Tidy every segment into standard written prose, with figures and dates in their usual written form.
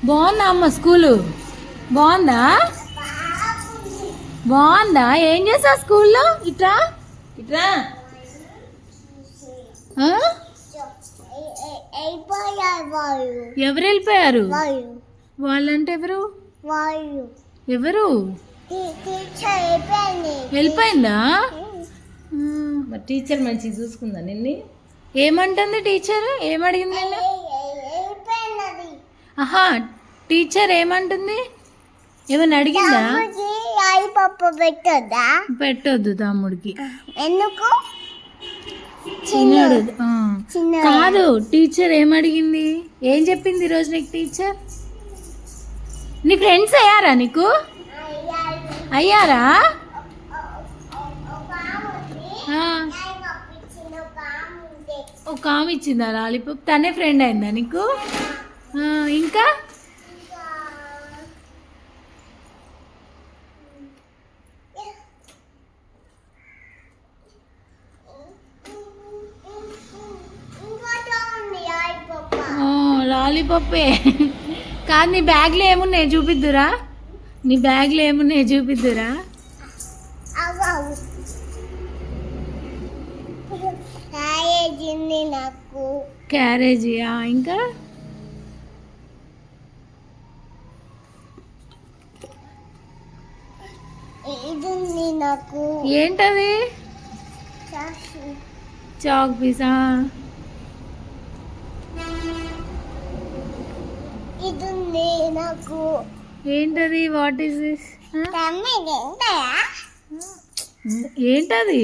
బాగుందా అమ్మ స్కూలు? బాగుందా? బాగుందా? ఏం చేసావు స్కూల్లో? ఇట్రా ఇట్రా. ఎవరు వెళ్ళిపోయారు? వాళ్ళంటే ఎవరు? ఎవరు వెళ్ళిపోయిందా? మరి టీచర్ మంచిగా చూసుకుందా నిన్ను? ఏమంటుంది టీచర్? ఏమడిగింది నిన్ను? ఆహా, టీచర్ ఏమంటుంది? ఏమన్నా అడిగిందా? పెట్టొద్దు తమ్ముడికి. ఎందుకు? చిన్నాడు. కాదు, టీచర్ ఏమడిగింది? ఏం చెప్పింది ఈరోజు నీకు టీచర్? నీ ఫ్రెండ్స్ అయ్యారా నీకు? అయ్యారా? ఒక ఆమె ఇచ్చిందా లాలీపాప్? తనే ఫ్రెండ్ అయిందా నీకు? ఇంకా లాలీపాపే కాదు. నీ బ్యాగ్లో ఏమున్నాయి చూపిద్దురా? నీ బ్యాగ్లో ఏమున్నాయి చూపిద్దురా? నాకు క్యారేజీయా? ఇంకా ఇది నాకు ఏంటది? Chalk Pisa? ఇది నాకు ఏంటది? What is this? ఏంటది?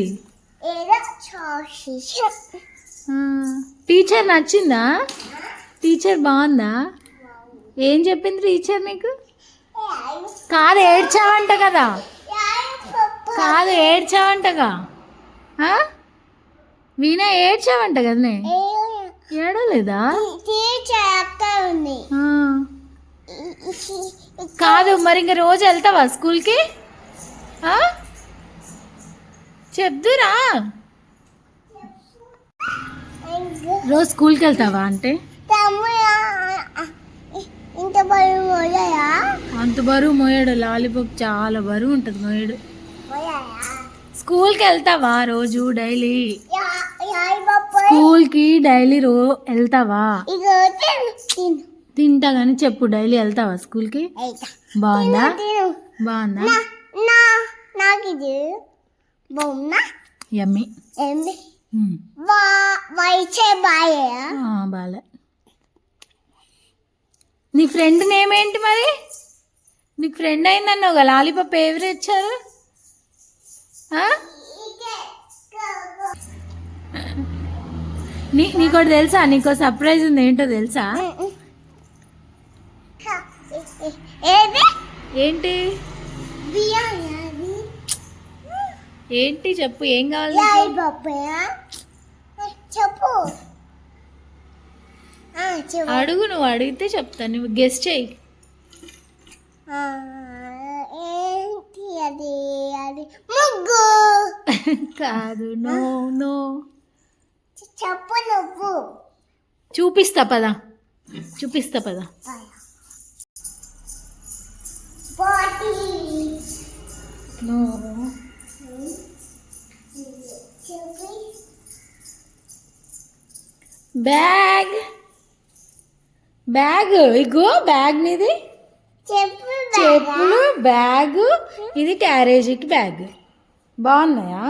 టీచర్ నచ్చిందా? టీచర్ బాగుందా? ఏం చెప్పింది టీచర్ నీకు? కాదు, ఏడ్చావంట కదా? కాదు, ఏడ్చావంటగా? వీణా ఏడ్చావంట కదనే? ఏడలేదా? కాదు, మరి ఇంక రోజు వెళ్తావా స్కూల్కి? చెప్దురా, రోజు స్కూల్కి వెళ్తావా? అంటే ఇంత బరువు మోయా? అంత బరువు మోయాడు. లాలీపాప్ చాలా బరువు ఉంటుంది మోయాడు. స్కూల్కి వెళ్తావా రోజు డైలీ? స్కూల్కి డైలీ వెళ్తావా? తింటా కానీ చెప్పు, డైలీ వెళ్తావా స్కూల్కి? బాగుందా? బాగుందా? యమ్మీ. బాలే. నీ ఫ్రెండ్ నేమ్ ఏంటి మరి? నీకు ఫ్రెండ్ అయిందన్నావు కదా, లాలీపాప్ ఎవరు ఇచ్చారు? నీకోటి తెలుసా? నీకో సర్ప్రైజ్ ఉంది. ఏంటో తెలుసా? ఏంటి? ఏంటి చెప్పు, ఏం కావాలి? చెప్పు. అడుగు, నువ్వు అడిగితే చెప్తా. నువ్వు గెస్ చెయ్యి. ఏంటి అది? అది ముగ్గు కాదు. No no. చెప్పు నువ్వు. చూపిస్తా పదా, చూపిస్తా పదా. నో. బ్యాగ్. బ్యాగ్. ఇగో బ్యాగ్ నీది. చెప్పులు బ్యాగ్. ఇది క్యారేజీకి బ్యాగ్. బాగున్నాయా?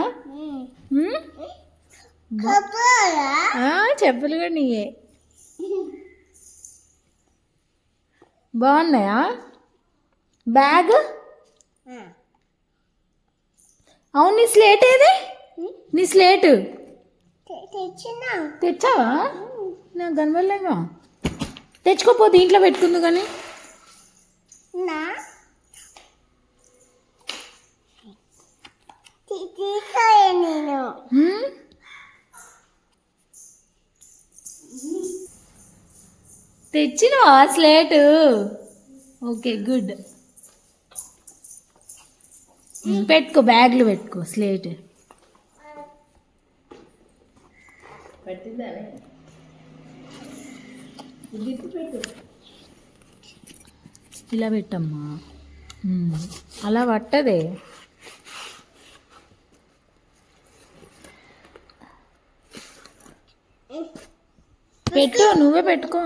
చెప్పులు కూడా నీయే. బాగున్నాయా? బ్యాగ్. అవును, నీ స్లేట్ ఏది? నీ స్లేటు తెచ్చావా? నాకు కనబడలేగా. తెచ్చుకోపో, దీంట్లో పెట్టుకుందు కానీ. తెచ్చినవా స్లేటు? Okay, good. పెట్టుకో, బ్యాగ్లో పెట్టుకో స్లేట్. ఇలా పెట్టమ్మా. అలా పట్టదే. పెట్టు, నువ్వే పెట్టుకో.